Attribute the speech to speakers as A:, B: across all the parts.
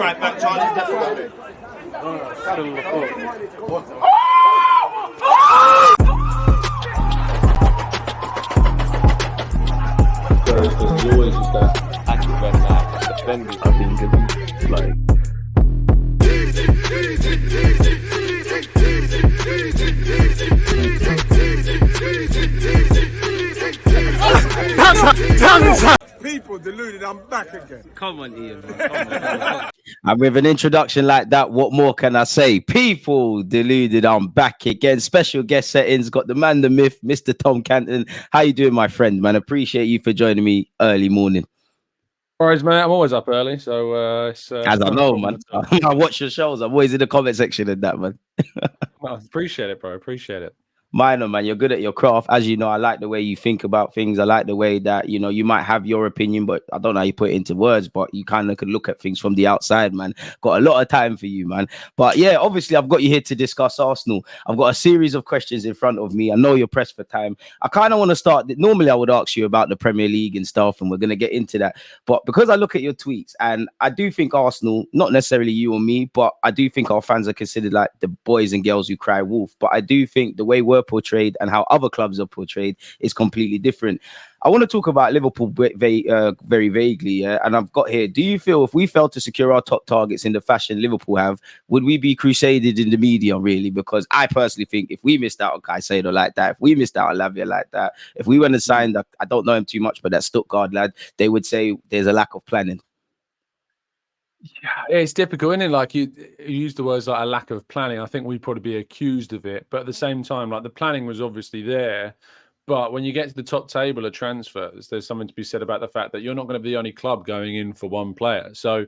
A: right back, Charlie.
B: Because you always use that active when defending. I think it's like.
C: People deluded, I'm back again.
D: Come on, Ian. Come on. And with an introduction like that, what more can I say? People deluded, I'm back again. Special guest settings, got the man, the myth, Mr. Tom Canton. How you doing, my friend, man? Appreciate you for joining me early morning.
B: All right, man. I'm always up early, so it's
D: as I know, man. I watch your shows. I'm always in the comment section of that, man.
B: Well, appreciate it, bro. Appreciate it.
D: Minor, man, you're good at your craft. As you know, I like the way you think about things. I like the way that, you know, you might have your opinion, but I don't know how you put it into words, but you kind of could look at things from the outside, man. Got a lot of time for you, man. But yeah, obviously, I've got you here to discuss Arsenal. I've got a series of questions in front of me. I know you're pressed for time. I kind of want to start. Normally, I would ask you about the Premier League and stuff, and we're going to get into that. But because I look at your tweets, and I do think Arsenal, not necessarily you or me, but I do think our fans are considered like the boys and girls who cry wolf. But I do think the way we're portrayed and how other clubs are portrayed is completely different. I want to talk about Liverpool very vaguely, yeah? And I've got here, do you feel if we failed to secure our top targets in the fashion Liverpool have, would we be crusaded in the media, really? Because I personally think if we missed out on Caicedo like that, if we missed out on Lavia like that, if we went and signed, I don't know him too much, but that Stuttgart lad, they would say there's a lack of planning.
B: Yeah, it's difficult, isn't it? Like you use the words like a lack of planning. I think we'd probably be accused of it. But at the same time, like the planning was obviously there. But when you get to the top table of transfers, there's something to be said about the fact that you're not going to be the only club going in for one player. So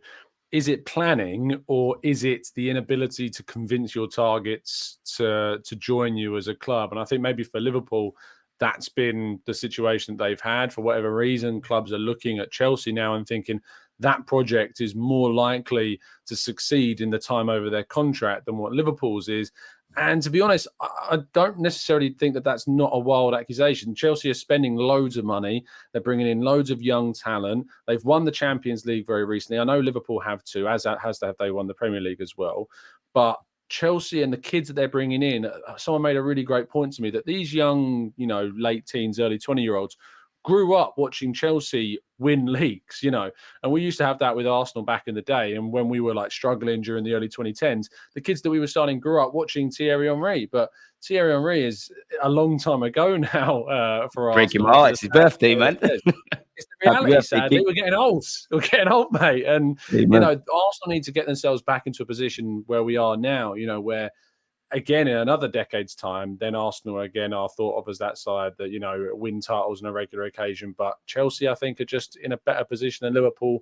B: is it planning or is it the inability to convince your targets to join you as a club? And I think maybe for Liverpool, that's been the situation that they've had. For whatever reason, clubs are looking at Chelsea now and thinking that project is more likely to succeed in the time over their contract than what Liverpool's is. And to be honest, I don't necessarily think that that's not a wild accusation. Chelsea are spending loads of money. They're bringing in loads of young talent. They've won the Champions League very recently. I know Liverpool have too, as have they won the Premier League as well. But Chelsea and the kids that they're bringing in, someone made a really great point to me that these young, you know, late teens, early 20-year-olds grew up watching Chelsea win leagues, you know, and we used to have that with Arsenal back in the day. And when we were like struggling during the early 2010s, the kids that we were starting grew up watching Thierry Henry. But Thierry Henry is a long time ago now for
D: Breaking
B: Arsenal.
D: my heart. It's his birthday, man.
B: It's the reality, sadly. We're getting old. We're getting old, mate. And, you know, Arsenal need to get themselves back into a position where we are now, you know, where, again, in another decade's time, then Arsenal again are thought of as that side that, you know, win titles on a regular occasion. But Chelsea, I think, are just in a better position than Liverpool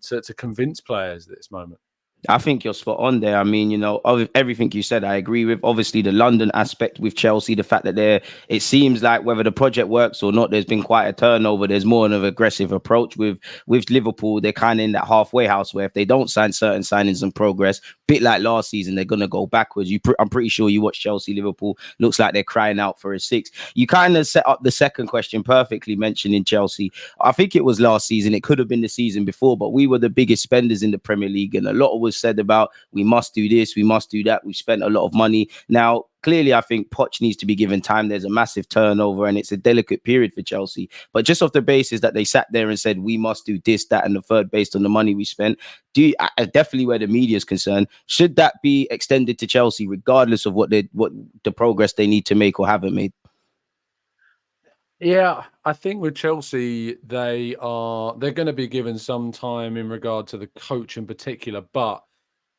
B: to convince players at this moment.
D: I think you're spot on there. I mean, you know, everything you said, I agree with. Obviously, the London aspect with Chelsea, the fact that it seems like whether the project works or not, there's been quite a turnover. There's more of an aggressive approach with Liverpool. They're kind of in that halfway house where if they don't sign certain signings and progress, bit like last season, they're going to go backwards. I'm pretty sure you watch Chelsea, Liverpool. Looks like they're crying out for a six. You kind of set up the second question perfectly, mentioning Chelsea. I think it was last season. It could have been the season before, but we were the biggest spenders in the Premier League, and a lot was said about we must do this, we must do that. We spent a lot of money. Now, clearly, I think Poch needs to be given time. There's a massive turnover and it's a delicate period for Chelsea. But just off the basis that they sat there and said, we must do this, that, and the third based on the money we spent, definitely where the media is concerned, should that be extended to Chelsea, regardless of what the progress they need to make or haven't made?
B: Yeah, I think with Chelsea, they're going to be given some time in regard to the coach in particular. But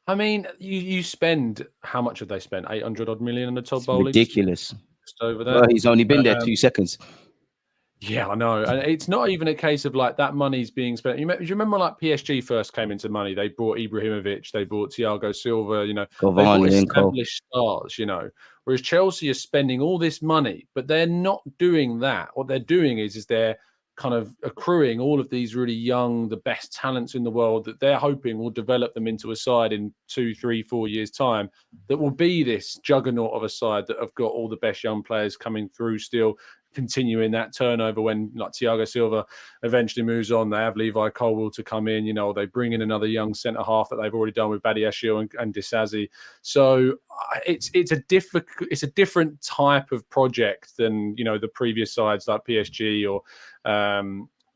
B: I mean, you spend, how much have they spent? 800 odd million on the Todd Bowley?
D: Ridiculous.
B: Just over that.
D: Well, he's only been there 2 seconds.
B: Yeah, I know. And it's not even a case of like that money's being spent. Do you remember like PSG first came into money? They bought Ibrahimovic, they bought Thiago Silva, you know, they bought established stars, you know. Whereas Chelsea is spending all this money, but they're not doing that. What they're doing is they're kind of accruing all of these really young, the best talents in the world that they're hoping will develop them into a side in 2, 3, 4 years' time that will be this juggernaut of a side that have got all the best young players coming through still. continuing that turnover when like Thiago Silva eventually moves on. They have Levi Colwill to come in, they bring in another young centre half that they've already done with Badiashile and Disasi. So it's a different type of project than the previous sides like PSG or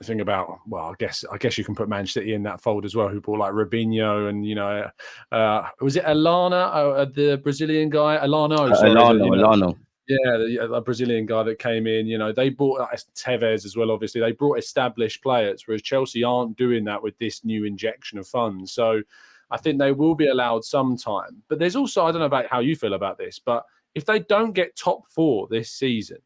B: thing about, well, I guess you can put Man City in that fold as well, who bought like Robinho and was it Alana, the Brazilian guy?
D: Alano.
B: Yeah, the Brazilian guy that came in, they bought Tevez as well, obviously. They brought established players, whereas Chelsea aren't doing that with this new injection of funds. So I think they will be allowed some time. But there's also, I don't know about how you feel about this, but if they don't get top 4 this season,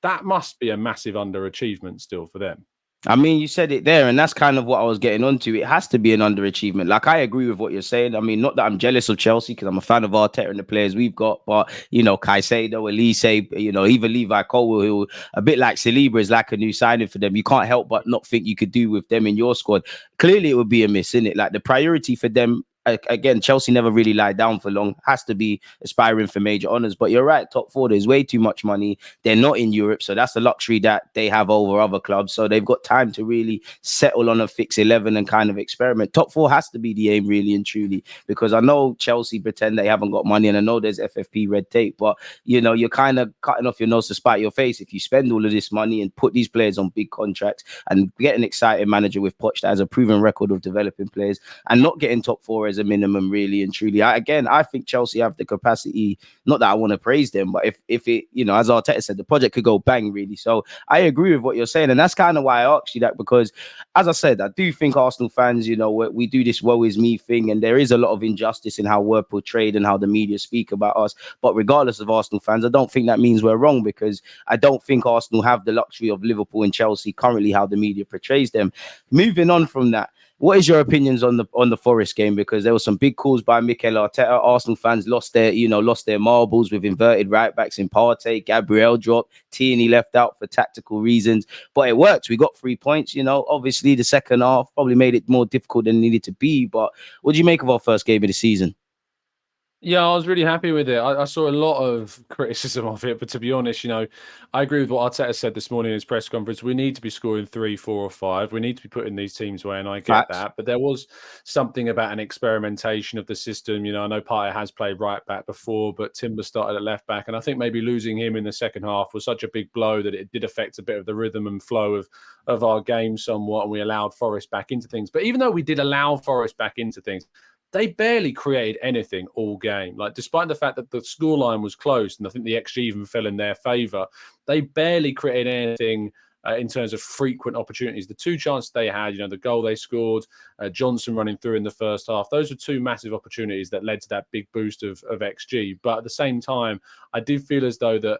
B: that must be a massive underachievement still for them.
D: I mean, you said it there, and that's kind of what I was getting onto. It has to be an underachievement. Like, I agree with what you're saying. I mean, not that I'm jealous of Chelsea because I'm a fan of Arteta and the players we've got, but, Caicedo, Elise, even Levi Colwill, who a bit like Saliba is like a new signing for them. You can't help but not think you could do with them in your squad. Clearly, it would be a miss, isn't it? Like, the priority for them, again, Chelsea never really lied down for long. Has to be aspiring for major honours. But you're right, top 4, there's way too much money. They're not in Europe, so that's the luxury that they have over other clubs. So they've got time to really settle on a fix 11 and kind of experiment. Top 4 has to be the aim, really and truly, because I know Chelsea pretend they haven't got money, and I know there's FFP red tape, but you're kind of cutting off your nose to spite your face if you spend all of this money and put these players on big contracts and get an exciting manager with Poch that has a proven record of developing players and not getting top 4 as a minimum, really and truly. I think Chelsea have the capacity. Not that I want to praise them, but if it, as Arteta said, the project could go bang, really. So I agree with what you're saying, and that's kind of why I asked you that, because, as I said, I do think Arsenal fans, we do this woe is me thing, and there is a lot of injustice in how we're portrayed and how the media speak about us. But regardless of Arsenal fans, I don't think that means we're wrong, because I don't think Arsenal have the luxury of Liverpool and Chelsea currently, how the media portrays them. Moving on from that, what is your opinions on the Forest game? Because there were some big calls by Mikel Arteta. Arsenal fans lost their marbles with inverted right backs in Partey. Gabriel dropped. Tierney left out for tactical reasons. But it worked. We got 3 points. Obviously the second half probably made it more difficult than it needed to be. But what do you make of our first game of the season?
B: Yeah, I was really happy with it. I saw a lot of criticism of it, but to be honest, I agree with what Arteta said this morning in his press conference. We need to be scoring 3, 4, or 5. We need to be putting these teams away, and I get that. But there was something about an experimentation of the system. I know Partey has played right back before, but Timber started at left back, and I think maybe losing him in the second half was such a big blow that it did affect a bit of the rhythm and flow of our game somewhat, and we allowed Forest back into things. But even though we did allow Forest back into things, they barely created anything all game. Like, despite the fact that the scoreline was close, and I think the XG even fell in their favour, they barely created anything in terms of frequent opportunities. The 2 chances they had, the goal they scored, Johnson running through in the first half, those were 2 massive opportunities that led to that big boost of XG. But at the same time, I did feel as though that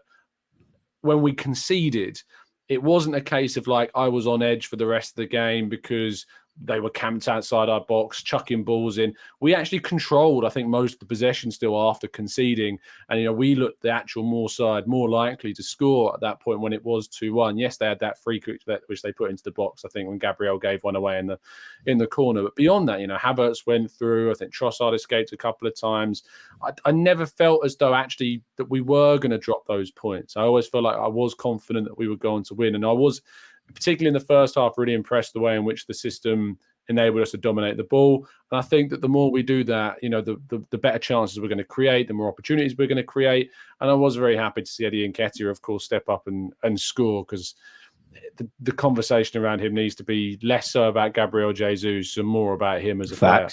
B: when we conceded, it wasn't a case of like I was on edge for the rest of the game because they were camped outside our box, chucking balls in. We actually controlled, I think, most of the possession still after conceding. And, we looked the actual more likely to score at that point when it was 2-1. Yes, they had that free kick which they put into the box, I think, when Gabriel gave one away in the corner. But beyond that, Havertz went through. I think Trossard escaped a couple of times. I never felt as though actually that we were going to drop those points. I always felt like I was confident that we were going to win. And I was, particularly in the first half, really impressed the way in which the system enabled us to dominate the ball. And I think that the more we do that, the better chances we're going to create, the more opportunities we're going to create. And I was very happy to see Eddie Nketiah, of course, step up and score, because the conversation around him needs to be less so about Gabriel Jesus and more about him as a player.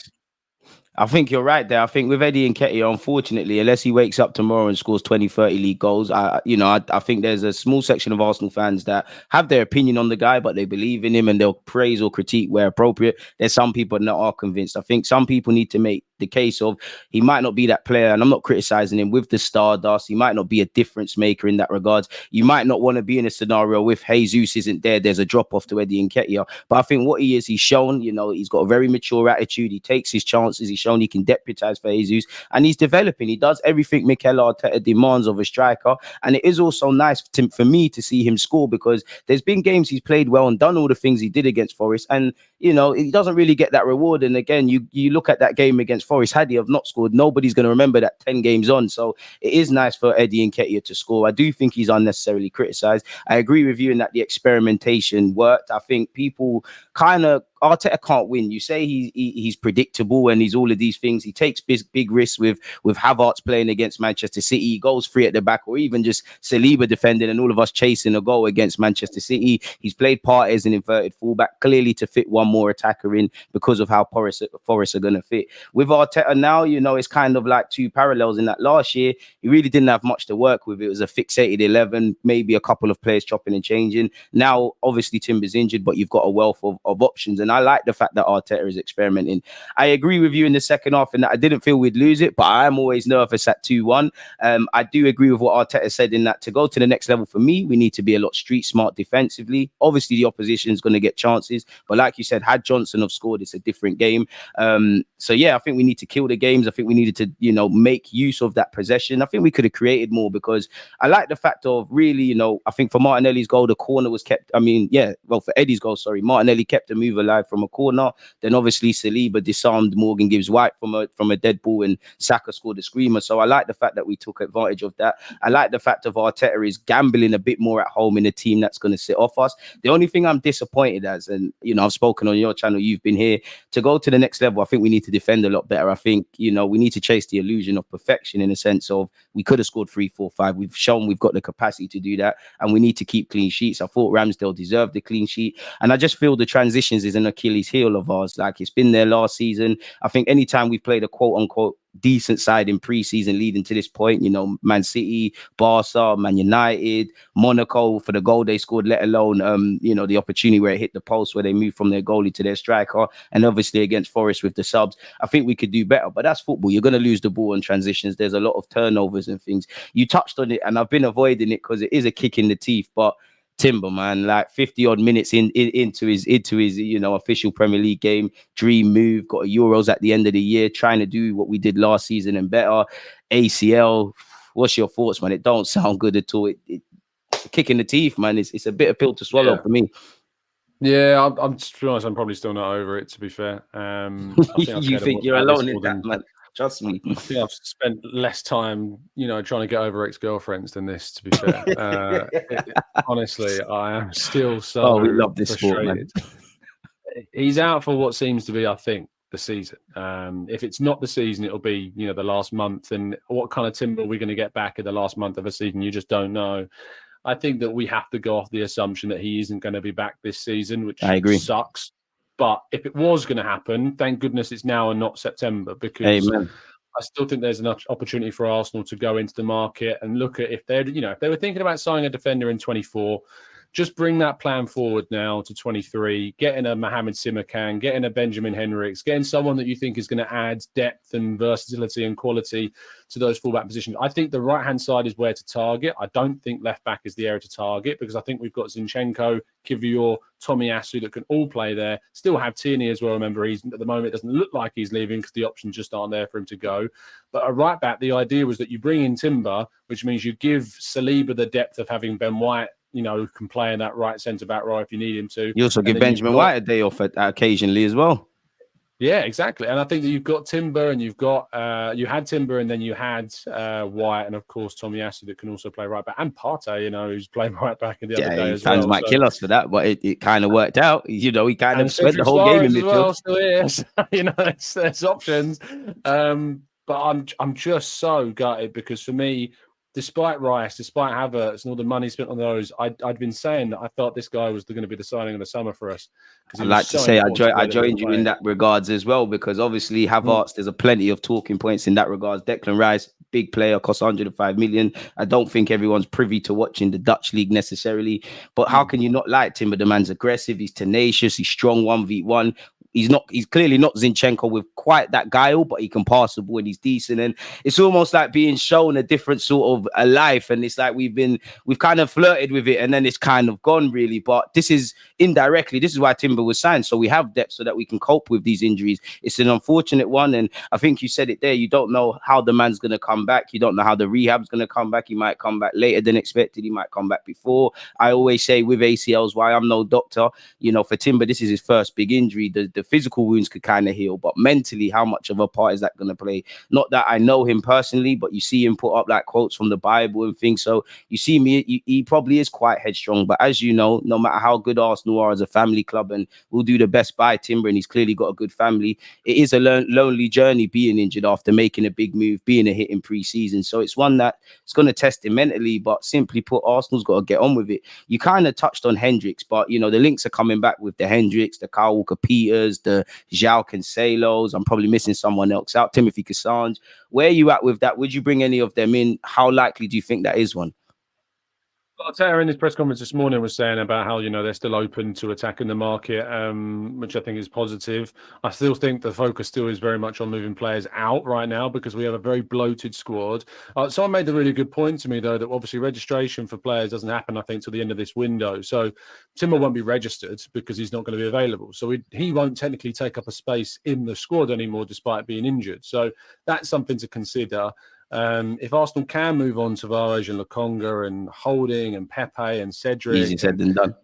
D: I think you're right there. I think with Eddie Nketiah, unfortunately, unless he wakes up tomorrow and scores 20, 30 league goals, I think there's a small section of Arsenal fans that have their opinion on the guy, but they believe in him and they'll praise or critique where appropriate. There's some people that are convinced. I think some people need to make the case of he might not be that player, and I'm not criticizing him with the stardust. He might not be a difference maker in that regards. You might not want to be in a scenario with Jesus isn't there. There's a drop off to Eddie Nketiah. But I think what he is, he's shown, he's got a very mature attitude. He takes his chances. He shown he can deputise for Jesus, and he's developing. He does everything Mikel Arteta demands of a striker, and it is also nice for me to see him score, because there's been games he's played well and done all the things he did against Forest, and you know, he doesn't really get that reward. And again, you look at that game against Forest, had he have not scored, nobody's going to remember that 10 games on. So it is nice for Eddie Nketiah to score. I do think he's unnecessarily criticised. I agree with you in that the experimentation worked. I think people kind of, Arteta can't win. You say he's predictable and he's all of these things. He takes big risks with Havertz playing against Manchester City. He goes free at the back, or even just Saliba defending and all of us chasing a goal against Manchester City. He's played part as an inverted fullback, clearly to fit one more attacker in because of how Forest are going to fit. With Arteta now, you know, it's kind of like two parallels in that last year, he really didn't have much to work with. It was a fixated 11, maybe a couple of players chopping and changing. Now, obviously, Timber's injured, but you've got a wealth of options. And I like the fact that Arteta is experimenting. I agree with you in the second half, and that I didn't feel we'd lose it, but I am always nervous at 2-1. I do agree with what Arteta said in that to go to the next level for me, we need to be a lot street smart defensively. Obviously, the opposition is going to get chances, but like you said, had Johnson have scored, it's a different game. So yeah, I think we need to kill the games. I think we needed to, you know, make use of that possession. I think we could have created more, because I like the fact of really, you know, I think for Martinelli's goal, the corner was kept. I mean, yeah, well, for Eddie's goal, sorry, Martinelli kept the move alive from a corner. Then obviously Saliba disarmed Morgan Gibbs-White from a dead ball, and Saka scored a screamer. So I like the fact that we took advantage of that. I like the fact of Arteta is gambling a bit more at home in a team that's going to sit off us. The only thing I'm disappointed as, and you know, I've spoken on your channel, you've been here, to go to the next level, I think we need to defend a lot better. I think, you know, we need to chase the illusion of perfection in a sense of we could have scored 3, 4, 5. We've shown we've got the capacity to do that, and we need to keep clean sheets. I thought Ramsdale deserved the clean sheet, and I just feel the transitions is an Achilles heel of ours. Like, it's been there last season. I think anytime we've played a quote unquote decent side in pre-season leading to this point, you know, Man City, Barca, Man United, Monaco, for the goal they scored, let alone you know, the opportunity where it hit the post where they moved from their goalie to their striker, and obviously against Forest with the subs, I think we could do better. But that's football. You're going to lose the ball on transitions. There's a lot of turnovers and things. You touched on it, and I've been avoiding it because it is a kick in the teeth. But Timber, man, like 50 odd minutes into his you know, official Premier League game, dream move, got a Euros at the end of the year, trying to do what we did last season and better. ACL, what's your thoughts, man? It don't sound good at all. It's a kick in the teeth, man. It's a bitter pill to swallow for me.
B: Yeah, I'm to be honest, I'm probably still not over it, to be fair. I think
D: You think you're alone in that, man? Trust me.
B: I think I've spent less time, you know, trying to get over ex-girlfriends than this, to be fair. Honestly, I am still so
D: we love this
B: frustrated.
D: sport, man.
B: He's out for what seems to be, I think, the season. If it's not the season, it'll be, you know, the last month. And what kind of Timber are we going to get back in the last month of a season? You just don't know. I think that we have to go off the assumption that he isn't going to be back this season, which
D: I agree.
B: Sucks. But if it was going to happen, thank goodness it's now and not September, because
D: Amen.
B: I still think there's enough opportunity for Arsenal to go into the market and look at if they're, you know, if they were thinking about signing a defender in 24, just bring that plan forward now to 23, getting a Mohamed Simakan, getting a Benjamin Henriks, getting someone that you think is going to add depth and versatility and quality to those fullback positions. I think the right-hand side is where to target. I don't think left-back is the area to target, because I think we've got Zinchenko, Kivior, Tomiyasu that can all play there. Still have Tierney as well. Remember, he's at the moment, it doesn't look like he's leaving because the options just aren't there for him to go. But a right-back, the idea was that you bring in Timber, which means you give Saliba the depth of having Ben White, you know, can play in that right centre-back role if you need him to.
D: You also give Benjamin White a day off occasionally as well.
B: Yeah, exactly. And I think that you've got Timber, and you've got you had Timber, and then you had White, and of course Tomiyasu that can also play right back, and Partey, you know, who's playing right back in the other day as well.
D: Fans might kill us for that, but it kind of worked out. You know, he kind of spent the whole game in midfield.
B: Well, still is. You know, there's options. But I'm just so gutted, because for me, despite Rice, despite Havertz and all the money spent on those, I'd been saying that I thought this guy was going to be the signing of the summer for us.
D: I'd like to say I joined you in that regards as well, because obviously Havertz, there's a plenty of talking points in that regards. Declan Rice, big player, costs 105 million. I don't think everyone's privy to watching the Dutch league necessarily, but how can you not like Timber? The man's aggressive, he's tenacious, he's strong 1v1. he's clearly not Zinchenko with quite that guile, but he can pass the ball and he's decent. And it's almost like being shown a different sort of a life. And it's like we've kind of flirted with it and then it's kind of gone really. But this is indirectly, this is why Timber was signed. So we have depth so that we can cope with these injuries. It's an unfortunate one. And I think you said it there. You don't know how the man's going to come back. You don't know how the rehab's going to come back. He might come back later than expected. He might come back before. I always say with ACLs, why I'm no doctor, you know, for Timber, this is his first big injury. The physical wounds could kind of heal, but mentally, how much of a part is that going to play? Not that I know him personally, but you see him put up like quotes from the Bible and things. So you see me, he probably is quite headstrong. But as you know, no matter how good Arsenal are as a family club, and we'll do the best by Timber, and he's clearly got a good family, it is a lonely journey being injured after making a big move, being a hit in pre-season. So it's one that it's going to test him mentally, but simply put, Arsenal's got to get on with it. You kind of touched on Hendricks, but you know, the links are coming back with the Hendricks, the Kyle Walker-Peters, the João Cancelos. I'm probably missing someone else out, Timothy Cassandre. Where are you at with that? Would you bring any of them in? How likely do you think that is one?
B: Arteta in his press conference this morning was saying about how, you know, they're still open to attacking the market, which I think is positive. I still think the focus still is very much on moving players out right now because we have a very bloated squad. Someone made a really good point to me, though, that obviously registration for players doesn't happen, I think, till the end of this window. So Timber won't be registered because he's not going to be available. So he won't technically take up a space in the squad anymore despite being injured. So that's something to consider. If Arsenal can move on to Tavares and Lokonga and Holding and Pepe and Cedric,
D: easy said than done.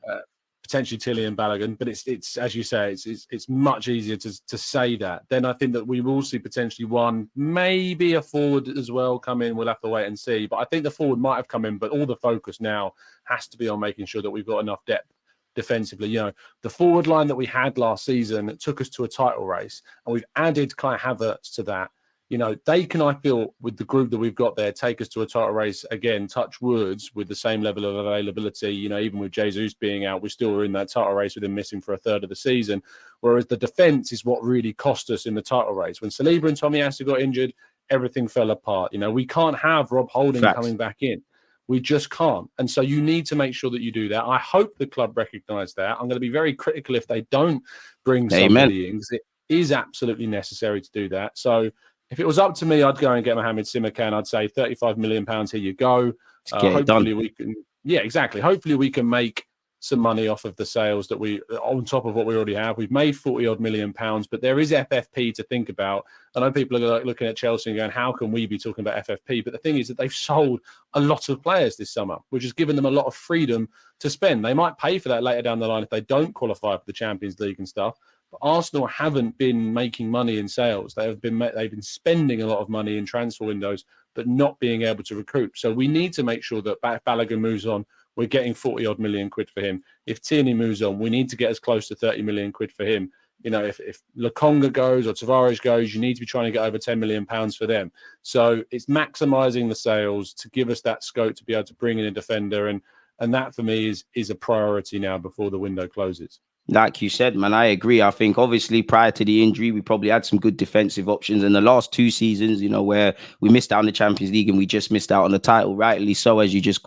B: Potentially Tilly and Balogun, but it's as you say, it's much easier to say that. Then I think that we will see potentially one, maybe a forward as well come in. We'll have to wait and see. But I think the forward might have come in, but all the focus now has to be on making sure that we've got enough depth defensively. You know, the forward line that we had last season took us to a title race, and we've added Kai Havertz to that. You know, they can, I feel, with the group that we've got there, take us to a title race again, touch words, with the same level of availability. You know, even with Jesus being out, we still were in that title race with him missing for a third of the season. Whereas the defence is what really cost us in the title race. When Saliba and Tomiyasu got injured, everything fell apart. You know, we can't have Rob Holding coming back in. We just can't. And so you need to make sure that you do that. I hope the club recognise that. I'm going to be very critical if they don't bring somebody in, because it is absolutely necessary to do that. So if it was up to me, I'd go and get Mohamed Simakan. I'd say £35 million, here you go. Hopefully we can, yeah, exactly. Hopefully we can make some money off of the sales that we, on top of what we already have. We've made £40 million, but there is FFP to think about. I know people are looking at Chelsea and going, how can we be talking about FFP? But the thing is that they've sold a lot of players this summer, which has given them a lot of freedom to spend. They might pay for that later down the line if they don't qualify for the Champions League and stuff. But Arsenal haven't been making money in sales. They've been spending a lot of money in transfer windows, but not being able to recruit. So we need to make sure that if Balogun moves on, we're getting 40 million quid for him. If Tierney moves on, we need to get as close to 30 million quid for him. You know, if Lokonga goes or Tavares goes, you need to be trying to get over 10 million pounds for them. So it's maximising the sales to give us that scope to be able to bring in a defender. And that for me is a priority now before the window closes.
D: Like you said, man, I agree. I think obviously prior to the injury, we probably had some good defensive options. In the last 2 seasons, you know, where we missed out on the Champions League and we just missed out on the title, rightly so, as you just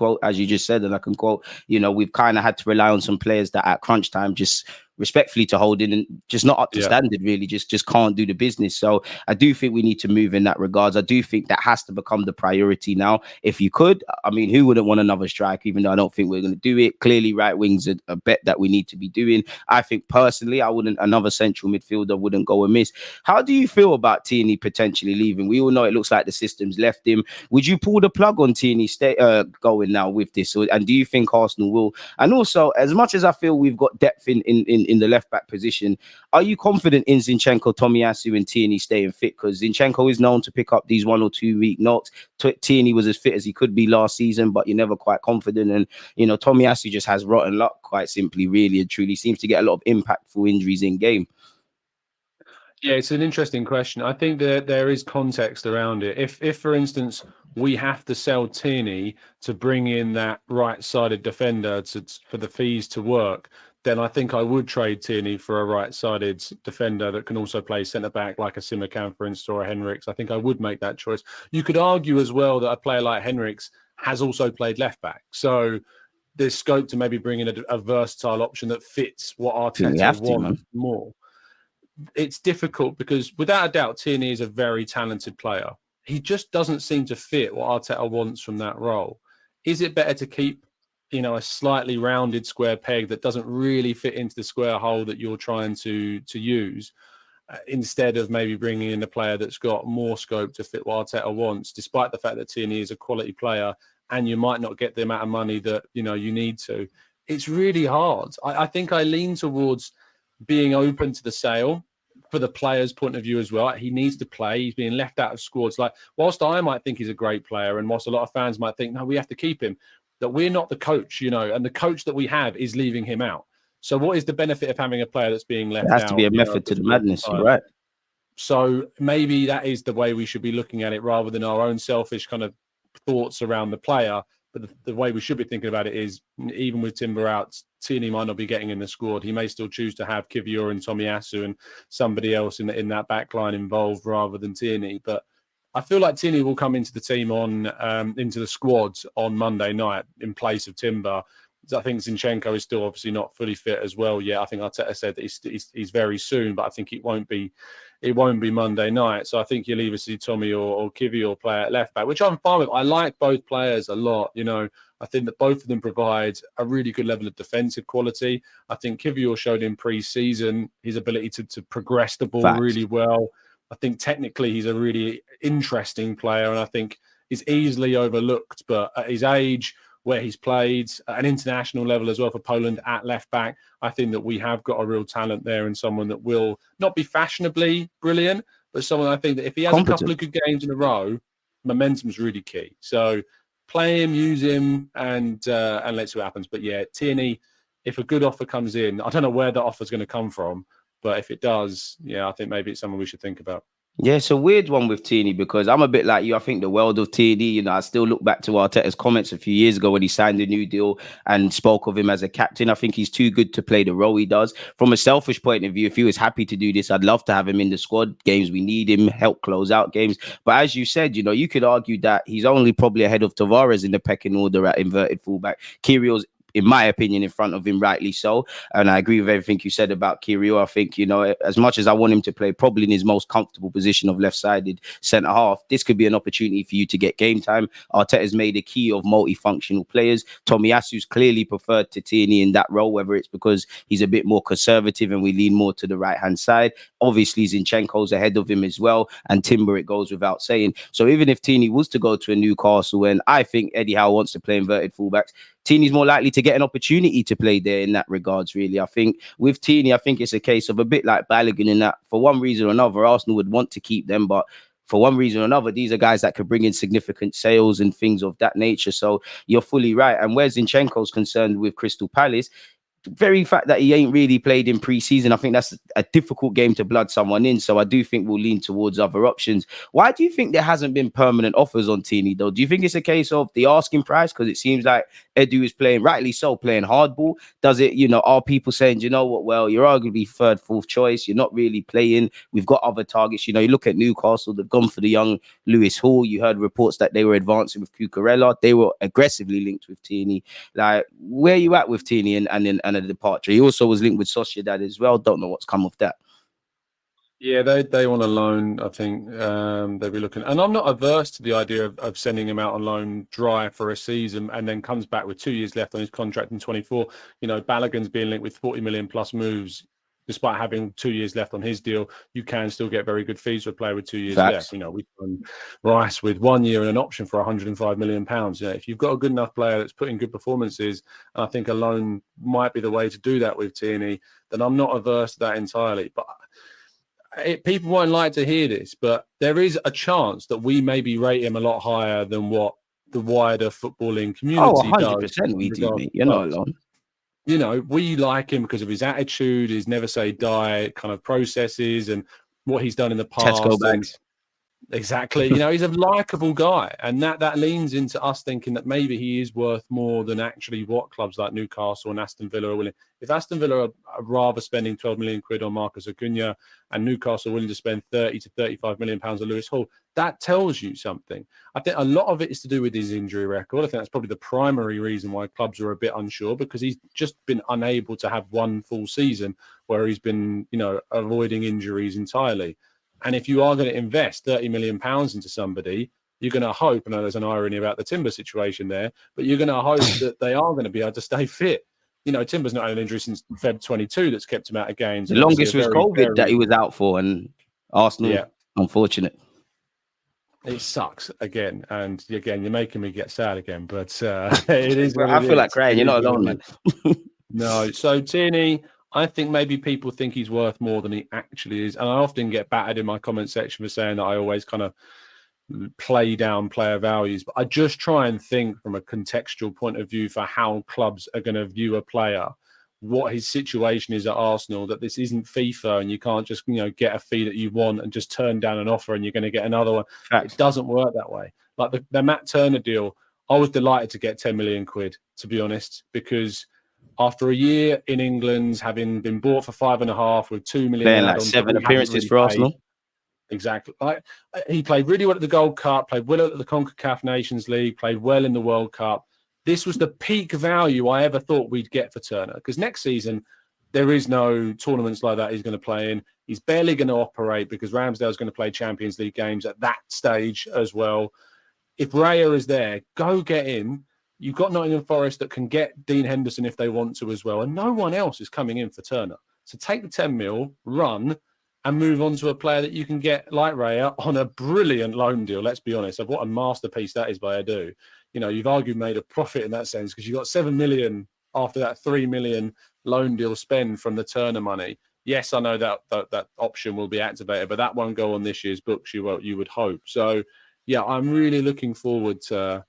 D: said, and I can quote, you know, we've kind of had to rely on some players that at crunch time just respectfully to hold in and just not up to standard, really, just can't do the business. So I do think we need to move in that regards. I do think that has to become the priority now. If you could, I mean, who wouldn't want another strike, even though I don't think we're going to do it? Clearly, right wing's a bet that we need to be doing. I think personally, another central midfielder wouldn't go amiss. How do you feel about Tierney potentially leaving? We all know it looks like the system's left him. Would you pull the plug on Tierney going now with this? And do you think Arsenal will? And also, as much as I feel we've got depth in the left back position, are you confident in Zinchenko, Tomiyasu, and Tierney staying fit? Because Zinchenko is known to pick up these 1 or 2 week knocks. Tierney was as fit as he could be last season, but you're never quite confident. And you know, Tomiyasu just has rotten luck, quite simply, really and truly. Seems to get a lot of impactful injuries in game.
B: Yeah, it's an interesting question. I think that there is context around it. If for instance, we have to sell Tierney to bring in that right-sided defender for the fees to work, then I think I would trade Tierney for a right-sided defender that can also play centre-back, like a Simakan, for instance, or a Henricks. I think I would make that choice. You could argue as well that a player like Henricks has also played left-back. So there's scope to maybe bring in a versatile option that fits what Arteta wants more. it's difficult because without a doubt, Tierney is a very talented player. He just doesn't seem to fit what Arteta wants from that role. Is it better to keep, a slightly rounded square peg that doesn't really fit into the square hole that you're trying to use, instead of maybe bringing in a player that's got more scope to fit what Arteta wants, despite the fact that Tierney is a quality player and you might not get the amount of money that, you need to? It's really hard. I think I lean towards being open to the sale for the player's point of view as well. He needs to play. He's being left out of squads. Like, whilst I might think he's a great player, and whilst a lot of fans might think, no, we have to keep him, that we're not the coach, and the coach that we have is leaving him out. So what is the benefit of having a player that's being left out?
D: There has to be a method to the madness, you're right.
B: So maybe that is the way we should be looking at it, rather than our own selfish kind of thoughts around the player. But the way we should be thinking about it is, even with Timber out, Tierney might not be getting in the squad. He may still choose to have Kivior and Tomiyasu and somebody else in that back line involved rather than Tierney. But I feel like Tierney will come into the team into the squad on Monday night in place of Timber. I think Zinchenko is still obviously not fully fit as well yet. I think Arteta said that he's very soon, but I think it won't be Monday night. So I think you'll either see Tommy or Kivior play at left back, which I'm fine with. I like both players a lot. I think that both of them provide a really good level of defensive quality. I think Kivior showed in pre-season his ability to progress the ball really well. I think technically he's a really interesting player, and I think he's easily overlooked. But at his age, where he's played at an international level as well for Poland at left back, I think that we have got a real talent there, and someone that will not be fashionably brilliant, but someone I think that if he has a couple of good games in a row, momentum's really key. So play him, use him, and let's see what happens. But yeah, Tierney, if a good offer comes in, I don't know where the offer's going to come from, but if it does, yeah, I think maybe it's someone we should think about.
D: Yeah, it's a weird one with Tierney because I'm a bit like you. I think the world of Tierney, I still look back to Arteta's comments a few years ago when he signed a new deal and spoke of him as a captain. I think he's too good to play the role he does. From a selfish point of view, if he was happy to do this, I'd love to have him in the squad. Games we need him, help close out games. But as you said, you could argue that he's only probably ahead of Tavares in the pecking order at inverted fullback. Kyrgios, in my opinion, in front of him, rightly so. And I agree with everything you said about Kirio. I think, as much as I want him to play probably in his most comfortable position of left-sided centre-half, this could be an opportunity for you to get game time. Arteta's made a key of multifunctional players. Tomiyasu's clearly preferred to Tierney in that role, whether it's because he's a bit more conservative and we lean more to the right-hand side. Obviously, Zinchenko's ahead of him as well. And Timber, it goes without saying. So even if Tierney was to go to a Newcastle, and I think Eddie Howe wants to play inverted fullbacks, Tierney's more likely to get an opportunity to play there in that regards, really. I think with Tierney, I think it's a case of a bit like Balogun in that for one reason or another, Arsenal would want to keep them, but for one reason or another, these are guys that could bring in significant sales and things of that nature. So you're fully right. And where Zinchenko's concerned with Crystal Palace, very fact that he ain't really played in pre-season, I think that's a difficult game to blood someone in. So I do think we'll lean towards other options. Why do you think there hasn't been permanent offers on Tierney, though? Do you think it's a case of the asking price? Because it seems like Edu is playing, rightly so, playing hardball. Does it, are people saying, you know what, well, you're arguably third, fourth choice. You're not really playing. We've got other targets. You look at Newcastle, they've gone for the young Lewis Hall. You heard reports that they were advancing with Cucurella. They were aggressively linked with Tierney. Like, where are you at with Tierney and a departure? He also was linked with Sociedad as well. Don't know what's come of that.
B: Yeah, they want a loan. I think they'll be looking, and I'm not averse to the idea of sending him out on loan dry for a season and then comes back with 2 years left on his contract in 24. Balogun's being linked with 40 million plus moves. Despite having 2 years left on his deal, you can still get very good fees for a player with 2 years left. We've done Rice with 1 year and an option for £105 million. If you've got a good enough player that's putting good performances, and I think a loan might be the way to do that with Tierney, then I'm not averse to that entirely. But people won't like to hear this, but there is a chance that we maybe rate him a lot higher than what the wider footballing community does.
D: 100% we do, mate. You're not alone.
B: We like him because of his attitude, his never say die kind of processes, and what he's done in the past.
D: Tesco bags.
B: Exactly. You know, he's a likable guy, and that leans into us thinking that maybe he is worth more than actually what clubs like Newcastle and Aston Villa are willing. If Aston Villa are rather spending 12 million quid on Marcus Acuna and Newcastle are willing to spend 30 to 35 million pounds on Lewis Hall, that tells you something. I think a lot of it is to do with his injury record. I think that's probably the primary reason why clubs are a bit unsure, because he's just been unable to have one full season where he's been, you know, avoiding injuries entirely. And if you are going to invest £30 million into somebody, you're going to hope, I know there's an irony about the Timber situation there, but you're going to hope that they are going to be able to stay fit. You know, Timber's not had an injury since Feb 22 that's kept him out of games.
D: The longest was COVID that he was out for, and Arsenal, unfortunate.
B: It sucks again, and again, you're making me get sad again. But it is.
D: I feel like crying. You're not alone, man.
B: No, so Tierney, I think maybe people think he's worth more than he actually is, and I often get battered in my comment section for saying that I always kind of play down player values, but I just try and think from a contextual point of view for how clubs are going to view a player, what his situation is at Arsenal, that this isn't FIFA and you can't just, you know, get a fee that you want and just turn down an offer and you're going to get another one. It doesn't work that way. Like the Matt Turner deal, I was delighted to get 10 million quid, to be honest, because after a year in England, having been bought for 5.5 with 2 million,
D: playing like 7 appearances for Arsenal.
B: Exactly. Like, he played really well at the Gold Cup, played well at the CONCACAF Nations League, played well in the World Cup. This was the peak value I ever thought we'd get for Turner, because next season there is no tournaments like that he's going to play in. He's barely going to operate because Ramsdale's going to play Champions League games at that stage as well. If Raya is there, go get him. You've got Nottingham Forest that can get Dean Henderson if they want to as well, and no one else is coming in for Turner. So take the 10 mil, run, and move on to a player that you can get like Raya on a brilliant loan deal. Let's be honest. What a masterpiece that is by Edu. You know, you've argued made a profit in that sense, because you got 7 million after that 3 million loan deal spend from the Turner money. Yes, I know that option will be activated, but that won't go on this year's books, you would hope. So, yeah, I'm really looking forward to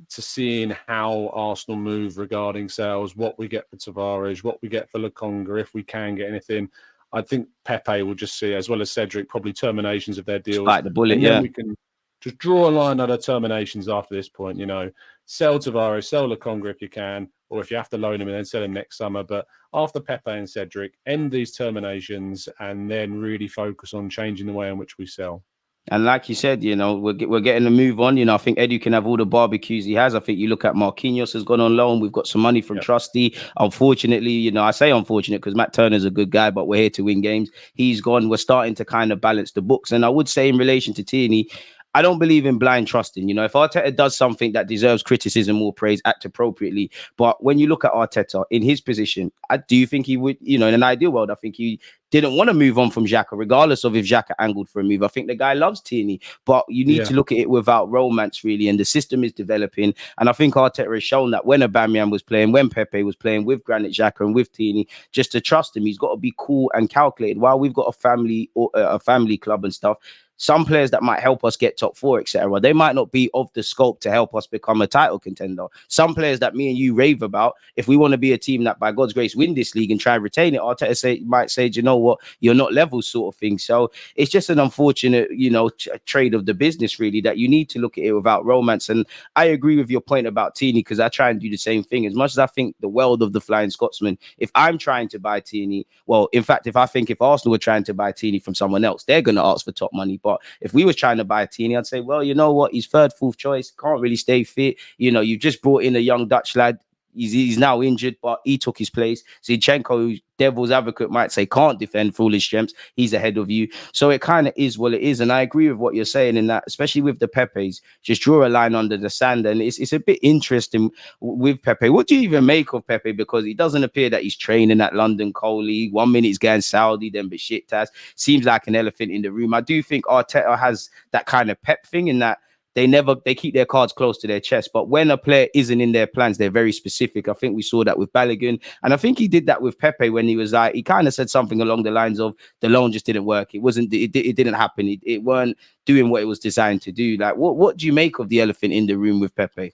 B: seeing how Arsenal move regarding sales, what we get for Tavares, what we get for Lokonga, if we can get anything. I think Pepe will just see, as well as Cedric, probably terminations of their deals.
D: Like the bullet,
B: and then we can just draw a line under terminations after this point. You know, sell Tavares, sell Lokonga if you can, or if you have to loan him and then sell him next summer. But after Pepe and Cedric, end these terminations and then really focus on changing the way in which we sell.
D: And like you said, you know, we're getting a move on. You know, I think Edu can have all the barbecues he has. I think you look at Marquinhos has gone on loan. We've got some money from Trusty. Unfortunately, you know, I say unfortunate because Matt Turner's a good guy, but we're here to win games. He's gone. We're starting to kind of balance the books. And I would say in relation to Tierney, I don't believe in blind trusting. You know, if Arteta does something that deserves criticism or praise, act appropriately. But when you look at Arteta in his position, do you think he would, you know, in an ideal world, I think he didn't want to move on from Xhaka, regardless of if Xhaka angled for a move. I think the guy loves Tierney, but you need to look at it without romance, really. And the system is developing. And I think Arteta has shown that when Aubameyang was playing, when Pepe was playing with Granit Xhaka and with Tierney, just to trust him, he's got to be cool and calculated. While we've got a family club and stuff, some players that might help us get top 4, etc., they might not be of the scope to help us become a title contender. Some players that me and you rave about, if we want to be a team that by God's grace win this league and try and retain it, Arteta might say, you know what, you're not level, sort of thing. So it's just an unfortunate, you know, trade of the business, really, that you need to look at it without romance. And I agree with your point about Tierney, because I try and do the same thing. As much as I think the world of the Flying Scotsman, if I'm trying to buy Tierney, well, in fact, if Arsenal were trying to buy Tierney from someone else, they're going to ask for top money. But if we was trying to buy Tierney, I'd say, well, you know what? He's third, fourth choice. Can't really stay fit. You know, you just brought in a young Dutch lad. He's now injured, but he took his place. Zinchenko, devil's advocate, might say can't defend for all his strengths. He's ahead of you. So it kind of is what it is. And I agree with what you're saying in that, especially with the Pepes, just draw a line under the sand. And it's a bit interesting with Pepe. What do you even make of Pepe? Because it doesn't appear that he's training at London Coley. 1 minute he's going Saudi, then Besiktas. Seems like an elephant in the room. I do think Arteta has that kind of Pep thing in that they keep their cards close to their chest. But when a player isn't in their plans, they're very specific. I think we saw that with Balogun. And I think he did that with Pepe when he was like, he kind of said something along the lines of the loan just didn't work. It didn't happen. It weren't doing what it was designed to do. Like, what do you make of the elephant in the room with Pepe?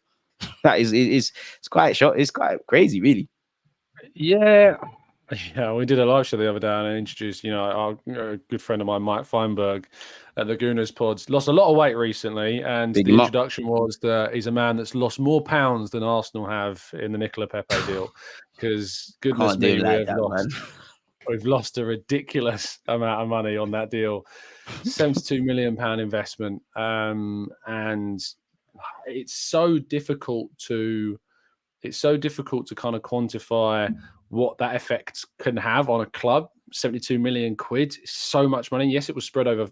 D: That is, it's quite short. It's quite crazy, really.
B: Yeah. Yeah, we did a live show the other day and I introduced, our good friend of mine, Mike Feinberg at the Gooners pods. Lost a lot of weight recently, and
D: Big
B: the
D: him up.
B: introduction was that he's a man that's lost more pounds than Arsenal have in the Nicola Pepe deal. Because goodness
D: Can't do
B: me,
D: like that, man.
B: we've lost a ridiculous amount of money on that deal. £72 million investment. And it's so difficult to kind of quantify what that effect can have on a club. 72 million quid is so much money. Yes, it was spread over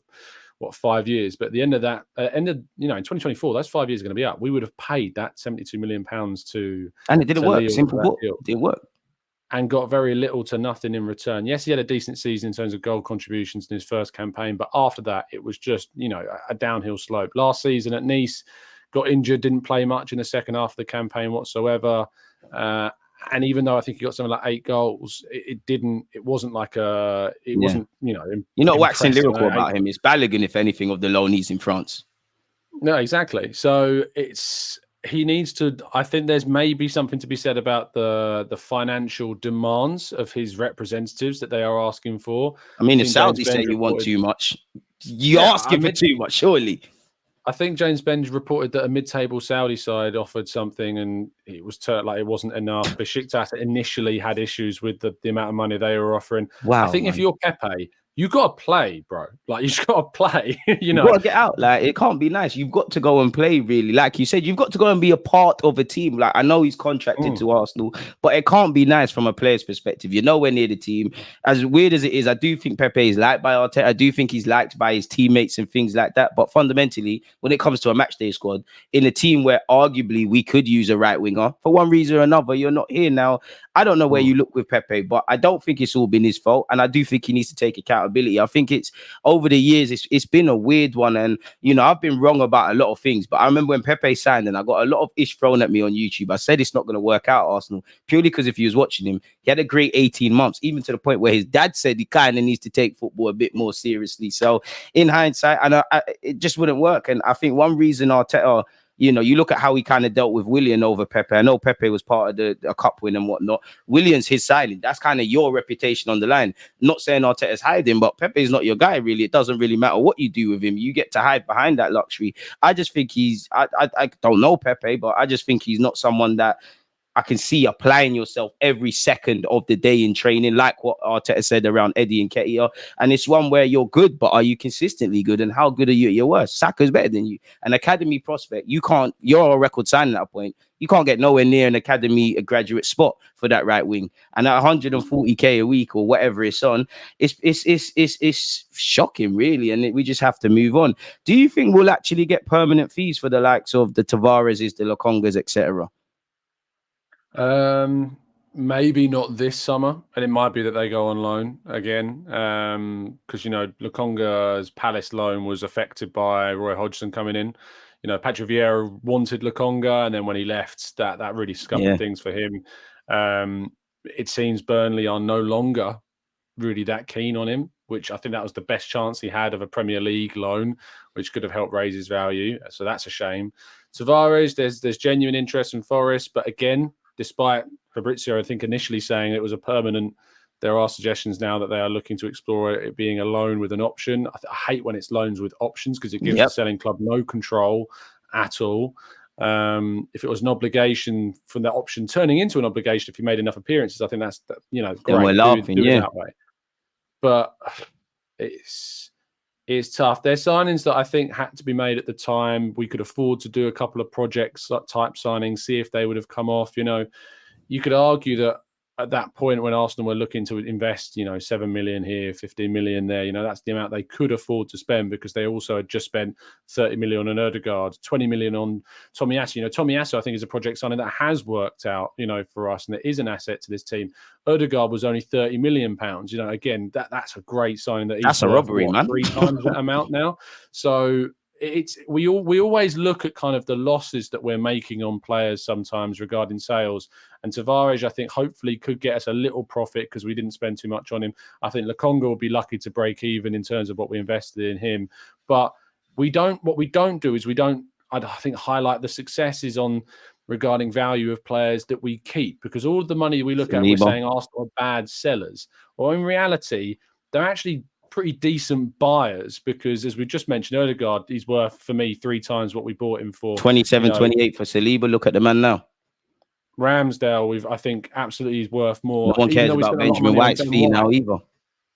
B: 5 years, but at the end of that, in 2024, those 5 years are going to be up. We would have paid that 72 million pounds to
D: And it didn't work.
B: Lille
D: Simple
B: for that
D: book.
B: deal,
D: It didn't work.
B: and got very little to nothing in return. Yes, he had a decent season in terms of goal contributions in his first campaign, but after that, it was just, a downhill slope. Last season at Nice, got injured, didn't play much in the second half of the campaign whatsoever. And even though I think he got something like 8 goals, it wasn't
D: You're not waxing
B: impressive.
D: lyrical about him. It's Balogun, if anything, of the loanies in France.
B: No, exactly. So he needs to. I think there's maybe something to be said about the financial demands of his representatives that they are asking for.
D: I mean, if
B: think James
D: Saudi say
B: Benge
D: you want
B: reported-
D: too much, you're asking for too much, surely.
B: I think James Benge reported that a mid-table Saudi side offered something, and it was it wasn't enough. Besiktas initially had issues with the amount of money they were offering.
D: Wow,
B: I think if you're Pepe, you got to play, bro. Like, you just got to play.
D: You got to get out. Like, it can't be nice. You've got to go and play, really. Like you said, you've got to go and be a part of a team. Like, I know he's contracted to Arsenal, but it can't be nice from a player's perspective. You're nowhere near the team. As weird as it is, I do think Pepe is liked by Arteta. I do think he's liked by his teammates and things like that. But fundamentally, when it comes to a matchday squad, in a team where arguably we could use a right winger, for one reason or another, you're not here now. I don't know where you look with Pepe, but I don't think it's all been his fault. And I do think he needs to take accountability. I think it's over the years, it's been a weird one. And, I've been wrong about a lot of things. But I remember when Pepe signed and I got a lot of ish thrown at me on YouTube. I said it's not going to work out, Arsenal, purely because if you was watching him, he had a great 18 months, even to the point where his dad said he kind of needs to take football a bit more seriously. So in hindsight, it just wouldn't work. And I think one reason Arteta, you look at how he kind of dealt with Willian over Pepe. I know Pepe was part of the cup win and whatnot. Willian's his silent. That's kind of your reputation on the line. Not saying Arteta's hiding, but Pepe's not your guy, really. It doesn't really matter what you do with him. You get to hide behind that luxury. I just think I don't know Pepe, but I just think he's not someone that I can see applying yourself every second of the day in training, like what Arteta said around Eddie and Ketia. And it's one where you're good, but are you consistently good? And how good are you at your worst? Saka's better than you. An academy prospect, you're a record signing at that point. You can't get nowhere near an academy, a graduate spot for that right wing. And at 140k a week or whatever it's on, it's shocking, really. And we just have to move on. Do you think we'll actually get permanent fees for the likes of the Tavareses, the Lokongas, etc.?
B: Maybe not this summer, and it might be that they go on loan again, because Lokonga's Palace loan was affected by Roy Hodgson coming in. Patrick Vieira wanted Lokonga, and then when he left, that really scuppered things for him. It seems Burnley are no longer really that keen on him, which I think that was the best chance he had of a Premier League loan, which could have helped raise his value. So that's a shame. Tavares, there's genuine interest in Forest, but again, despite Fabrizio, I think, initially saying it was a permanent, there are suggestions now that they are looking to explore it being a loan with an option. I hate when it's loans with options because it gives the selling club no control at all. If it was an obligation from that option turning into an obligation, if you made enough appearances, I think that's great.
D: Then we're laughing,
B: do it that way. But it's tough. They're signings that I think had to be made at the time. We could afford to do a couple of projects type signings, see if they would have come off. You could argue that at that point when Arsenal were looking to invest, 7 million here, 15 million there, that's the amount they could afford to spend because they also had just spent 30 million on Ødegaard, 20 million on Tomiyasu. Tomiyasu, I think, is a project signing that has worked out, for us, and it is an asset to this team. Ødegaard was only 30 million pounds. Again, that's a great signing. That's
D: a robbery, man.
B: 3 times that amount now. So we always look at kind of the losses that we're making on players sometimes regarding sales. And Tavares, I think, hopefully could get us a little profit because we didn't spend too much on him. I think Lokonga will be lucky to break even in terms of what we invested in him. But what we don't do is I think, highlight the successes on regarding value of players that we keep, because all of the money we look at, we're saying Arsenal are bad sellers. Well, in reality, they're actually pretty decent buyers, because as we just mentioned, Odegaard, he's worth, for me, 3 times what we bought him for.
D: 27, 28 for Saliba. Look at the man now.
B: Ramsdale, I think absolutely he's worth more.
D: No one
B: even
D: cares
B: though we
D: about
B: spent a lot of
D: Benjamin
B: money on
D: White's
B: Ben
D: fee
B: White.
D: now either.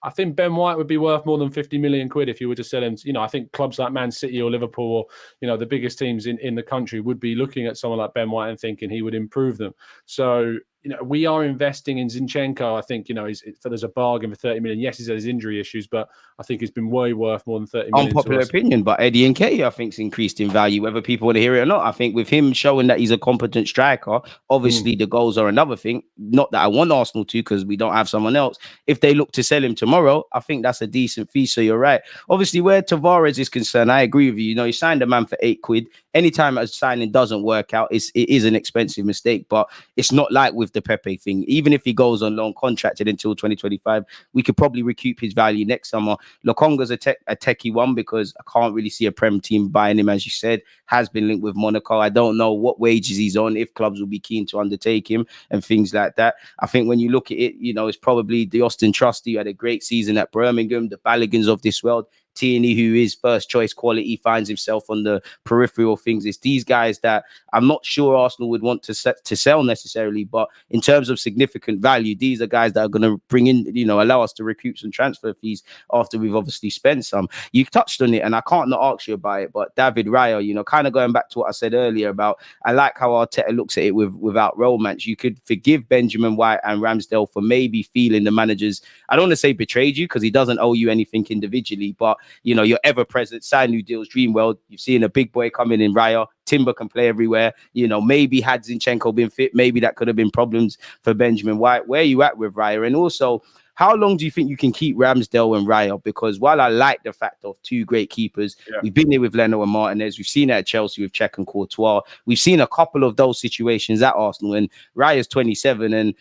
B: I think Ben White would be worth more than 50 million quid if you were to sell him. I think clubs like Man City or Liverpool, or the biggest teams in the country would be looking at someone like Ben White and thinking he would improve them. So, we are investing in Zinchenko. I think, there's a bargain for 30 million. Yes, he's had his injury issues, but I think he's been way worth more than 30 million.
D: Unpopular opinion, but Eddie Nketiah, I think, is increased in value, whether people want to hear it or not. I think with him showing that he's a competent striker, obviously the goals are another thing. Not that I want Arsenal to, because we don't have someone else. If they look to sell him tomorrow, I think that's a decent fee. So you're right. Obviously, where Tavares is concerned, I agree with you. You signed a man for £8. Anytime a signing doesn't work out, it is an expensive mistake. But it's not like with the Pepe thing. Even if he goes on long contracted until 2025, we could probably recoup his value next summer. Lokonga's a techie one, because I can't really see a Prem team buying him, as you said. Has been linked with Monaco. I don't know what wages he's on, if clubs will be keen to undertake him and things like that. I think when you look at it, it's probably the Austin Trusty, who had a great season at Birmingham, the Ballagans of this world. Tierney, who is first choice quality, finds himself on the peripheral things. It's these guys that I'm not sure Arsenal would want to sell necessarily, but in terms of significant value, these are guys that are going to bring in, allow us to recoup some transfer fees after we've obviously spent some. You touched on it, and I can't not ask you about it, but David Raya, kind of going back to what I said earlier about, I like how Arteta looks at it without romance. You could forgive Benjamin White and Ramsdale for maybe feeling the managers, I don't want to say betrayed you, because he doesn't owe you anything individually, but you're ever present, sign new deals, dream well. You've seen a big boy coming in Raya. Timber can play everywhere. Maybe had Zinchenko been fit, maybe that could have been problems for Benjamin White. Where are you at with Raya? And also, how long do you think you can keep Ramsdale and Raya? Because while I like the fact of 2 great keepers, we've been here with Leno and Martinez. We've seen it at Chelsea with Cech and Courtois. We've seen a couple of those situations at Arsenal, and Raya's 27, and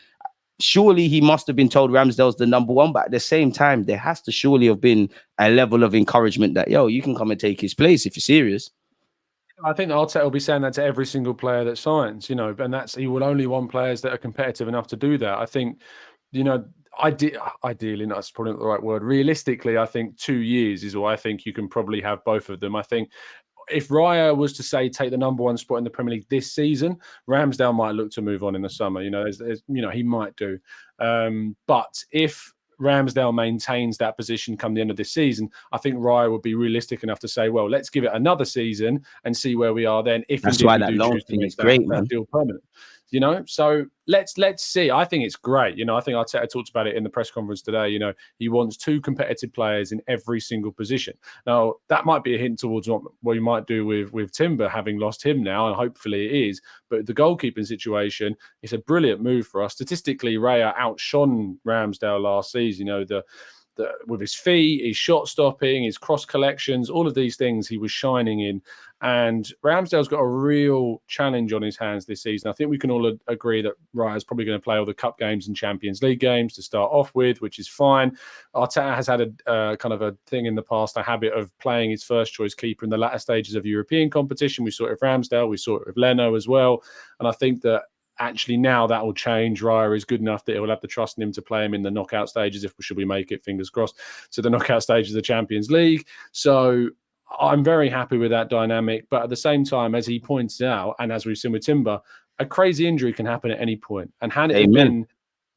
D: surely he must have been told Ramsdale's the number one, but at the same time, there has to surely have been a level of encouragement that, you can come and take his place if you're serious.
B: I think Arteta will be saying that to every single player that signs, and he will only want players that are competitive enough to do that. I think, ideally, that's probably not the right word. Realistically, I think 2 years is what I think you can probably have both of them. I think if Raya was to say take the number 1 spot in the Premier League this season, Ramsdale might look to move on in the summer. He might do. But if Ramsdale maintains that position come the end of this season, I think Raya would be realistic enough to say, well, let's give it another season and see where we are then. If
D: that's
B: indeed
D: why
B: we
D: that
B: do
D: loan
B: choose to
D: thing
B: make
D: is great,
B: that deal permanent. So let's see. I think it's great. I think Arteta talked about it in the press conference today. He wants 2 competitive players in every single position. Now, that might be a hint towards what you might do with Timber, having lost him now, and hopefully it is. But the goalkeeping situation, it's a brilliant move for us. Statistically, Raya outshone Ramsdale last season. With his feet, his shot stopping, his cross collections, all of these things he was shining in. And Ramsdale's got a real challenge on his hands this season. I think we can all agree that Raya's probably going to play all the cup games and Champions League games to start off with, which is fine. Arteta has had a kind of a thing in the past, a habit of playing his first choice keeper in the latter stages of European competition. We saw it with Ramsdale, we saw it with Leno as well. And I think that actually now that will change. Raya is good enough that it will have the trust in him to play him in the knockout stages, should we make it, fingers crossed, to the knockout stages of the Champions League. So I'm very happy with that dynamic. But at the same time, as he points out, and as we've seen with Timber, a crazy injury can happen at any point. And had it been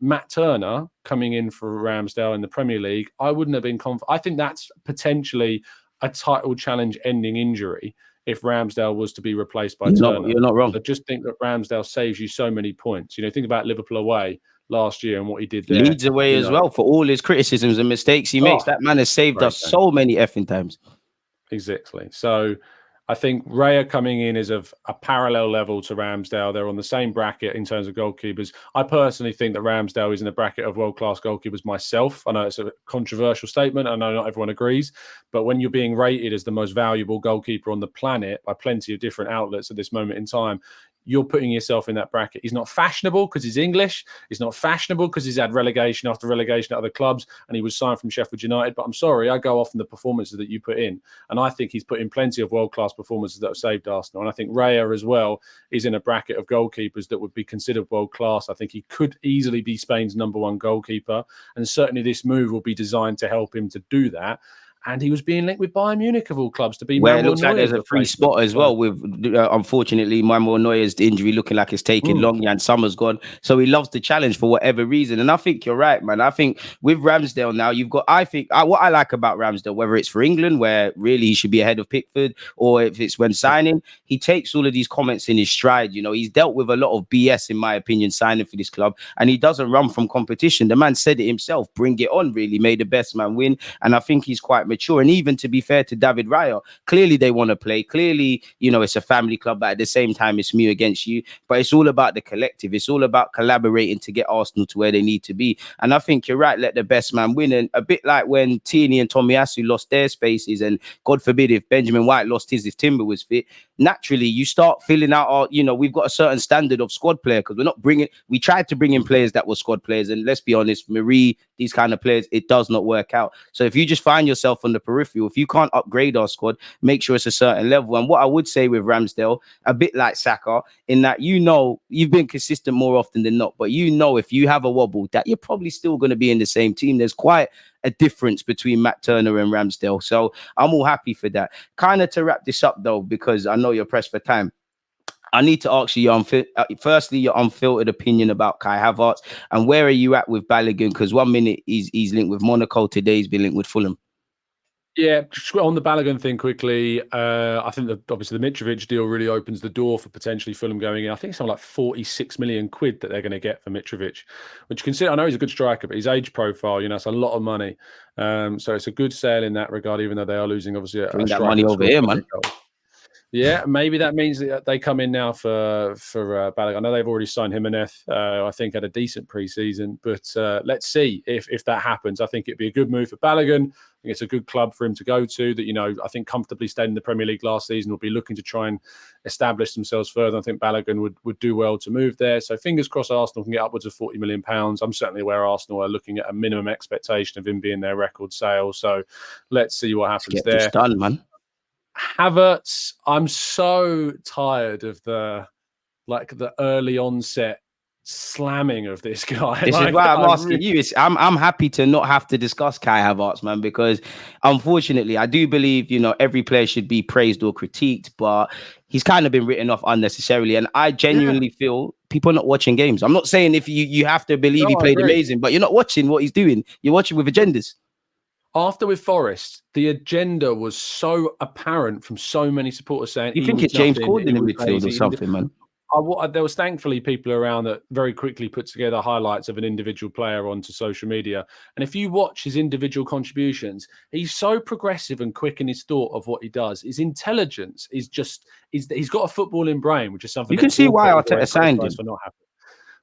B: Matt Turner coming in for Ramsdale in the Premier League, I wouldn't have been confident. I think that's potentially a title challenge ending injury if Ramsdale was to be replaced by Turner.
D: You're not wrong.
B: I just think that Ramsdale saves you so many points. Think about Liverpool away last year and what he did there.
D: Leeds away as well, for all his criticisms and mistakes he makes. That man has saved us so many effing times.
B: Exactly. So I think Raya coming in is of a parallel level to Ramsdale. They're on the same bracket in terms of goalkeepers. I personally think that Ramsdale is in the bracket of world-class goalkeepers myself. I know it's a controversial statement. I know not everyone agrees. But when you're being rated as the most valuable goalkeeper on the planet by plenty of different outlets at this moment in time, you're putting yourself in that bracket. He's not fashionable because he's English. He's not fashionable because he's had relegation after relegation at other clubs, and he was signed from Sheffield United. But I'm sorry, I go off on the performances that you put in, and I think he's put in plenty of world-class performances that have saved Arsenal. And I think Raya as well is in a bracket of goalkeepers that would be considered world-class. I think he could easily be Spain's #1 goalkeeper, and certainly this move will be designed to help him to do that. And he was being linked with Bayern Munich of all clubs to be
D: where
B: Manuel
D: it looks like
B: Neuer's
D: there's a free
B: replacement.
D: spot as well with unfortunately Manuel Neuer's injury looking like it's taking long. Jan Sommer's gone, so he loves the challenge for whatever reason. And I think you're right, man. I think with Ramsdale now, you've got, what I like about Ramsdale, whether it's for England where really he should be ahead of Pickford, or if it's when signing, he takes all of these comments in his stride. You know, he's dealt with a lot of BS in my opinion signing for this club, and he doesn't run from competition. The man said it himself, bring it on, really, may the best man win. And I think he's quite mature. And even to be fair to David Raya, clearly they want to play. Clearly, you know, it's a family club, but at the same time, it's me against you. But it's all about the collective. It's all about collaborating to get Arsenal to where they need to be. And I think you're right, let the best man win. And a bit like when Tierney and Tomiyasu lost their spaces, and God forbid if Benjamin White lost his, if Timber was fit, naturally you start filling out our, you know, we've got a certain standard of squad player, because we tried to bring in players that were squad players. And let's be honest, Marie, these kind of players, it does not work out. So if you just find yourself on the peripheral, if you can't upgrade our squad, make sure it's a certain level. And what I would say with Ramsdale, a bit like Saka, in that, you know, you've been consistent more often than not, but you know, if you have a wobble, that you're probably still going to be in the same team. There's quite a difference between Matt Turner and Ramsdale. So I'm all happy for that. Kind of to wrap this up though, because I know you're pressed for time, I need to ask you firstly your unfiltered opinion about Kai Havertz, and where are you at with Balogun? Because 1 minute he's linked with Monaco, today he's been linked with Fulham.
B: Yeah, on the Balogun thing quickly, I think that obviously the Mitrovic deal really opens the door for potentially Fulham going in. I think it's something like 46 million quid that they're going to get for Mitrovic, which consider, I know he's a good striker, but his age profile, you know, it's a lot of money. So it's a good sale in that regard, even though they are losing obviously
D: Bring that money over here, man.
B: Yeah, maybe that means that they come in now for Balogun. I know they've already signed Jimenez. I think had a decent pre-season, but let's see if that happens. I think it'd be a good move for Balogun. I think it's a good club for him to go to. That, you know, I think comfortably stayed in the Premier League last season, will be looking to try and establish themselves further. I think Balogun would do well to move there. So fingers crossed, Arsenal can get upwards of £40 million. I'm certainly aware Arsenal are looking at a minimum expectation of him being their record sale. So let's see what happens there.
D: It's done, man.
B: Havertz, I'm so tired of the early onset slamming of this guy.
D: This is why I'm asking you. I'm happy to not have to discuss Kai Havertz, man, because unfortunately, I do believe, you know, every player should be praised or critiqued, but he's kind of been written off unnecessarily. And I genuinely feel people are not watching games. I'm not saying if you have to believe he played amazing, but you're not watching what he's doing. You're watching with agendas.
B: After with Forest, the agenda was so apparent from so many supporters saying,
D: you think it's James Corden in midfield or something, man?
B: There was thankfully people around that very quickly put together highlights of an individual player onto social media. And if you watch his individual contributions, he's so progressive and quick in his thought of what he does. His intelligence is just, he's got a footballing brain, which is something
D: you can see why Arteta signed him.
B: For not happening.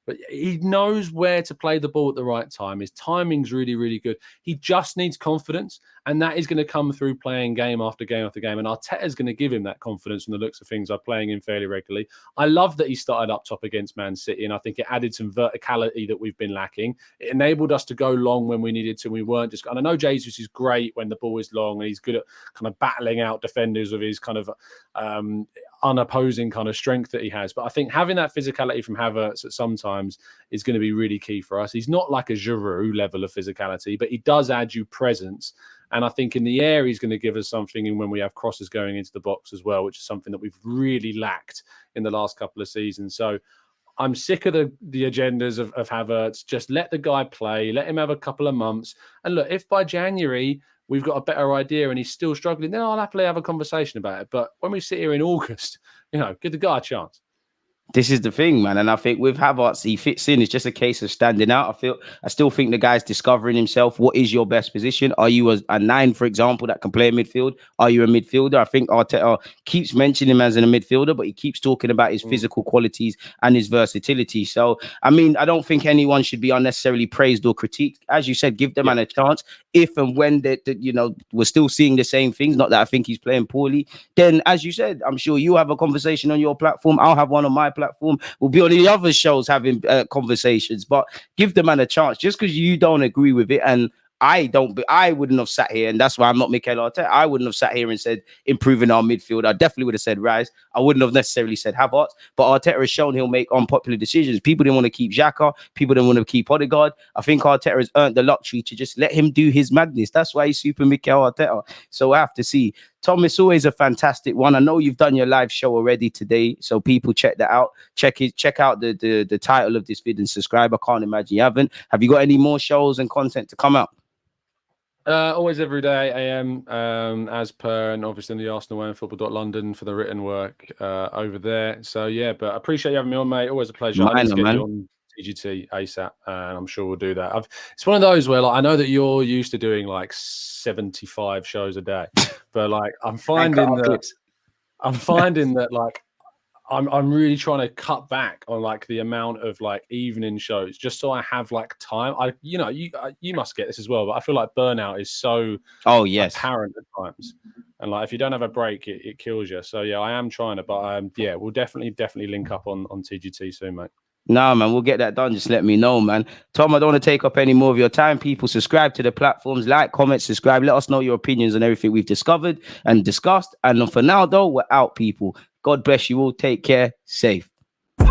B: But he knows where to play the ball at the right time. His timing's really, really good. He just needs confidence, and that is going to come through playing game after game after game. And Arteta's going to give him that confidence from the looks of things by playing him fairly regularly. I love that he started up top against Man City, and I think it added some verticality that we've been lacking. It enabled us to go long when we needed to. We weren't just... And I know Jesus is great when the ball is long, and he's good at kind of battling out defenders with his kind of... unopposing kind of strength that he has. But I think having that physicality from Havertz at sometimes is going to be really key for us. He's not like a Giroud level of physicality, but he does add you presence. And I think in the air, he's going to give us something in when we have crosses going into the box as well, which is something that we've really lacked in the last couple of seasons. So I'm sick of the agendas of Havertz. Just let the guy play, let him have a couple of months. And look, if by January we've got a better idea and he's still struggling, then I'll happily have a conversation about it. But when we sit here in August, you know, give the guy a chance.
D: This is the thing, man. And I think with Havertz, he fits in. It's just a case of standing out. I still think the guy's discovering himself. What is your best position? Are you a 9, for example, that can play midfield? Are you a midfielder? I think Arteta keeps mentioning him as a midfielder, but he keeps talking about his physical qualities and his versatility. So, I mean, I don't think anyone should be unnecessarily praised or critiqued. As you said, give the man a chance. if and when that we're still seeing the same things, not that I think he's playing poorly, then as you said, I'm sure you have a conversation on your platform. I'll have one on my platform. We'll be on the other shows having conversations, but give the man a chance. Just because you don't agree with it, and I wouldn't have sat here, and that's why I'm not Mikel Arteta. I wouldn't have sat here and said improving our midfield. I definitely would have said Rise. I wouldn't have necessarily said Havertz, but Arteta has shown he'll make unpopular decisions. People didn't want to keep Xhaka. People didn't want to keep Odegaard. I think Arteta has earned the luxury to just let him do his madness. That's why he's Super Mikel Arteta. So I have to see. Tom, it's always a fantastic one. I know you've done your live show already today, so people check that out. Check out the title of this vid and subscribe. I can't imagine you haven't. Have you got any more shows and content to come out?
B: Always every day, AM, as per, and obviously in the Arsenal way and football.london for the written work over there. So, yeah, but I appreciate you having me on, mate. Always a pleasure. I need to get you on TGT ASAP, and I'm sure we'll do that. It's one of those where, like, I know that you're used to doing, like, 75 shows a day, but, like, I'm finding that, like, I'm really trying to cut back on like the amount of like evening shows just so I have like time. You must get this as well, but I feel like burnout is so apparent at times, and like if you don't have a break, it kills you. So yeah, I am trying to, but yeah, we'll definitely link up on TGT soon, mate.
D: No, man, we'll get that done. Just let me know, man. Tom, I don't want to take up any more of your time. People, subscribe to the platforms, like, comment, subscribe. Let us know your opinions on everything we've discovered and discussed. And for now, though, we're out, people. God bless you all. Take care. Safe.
A: Like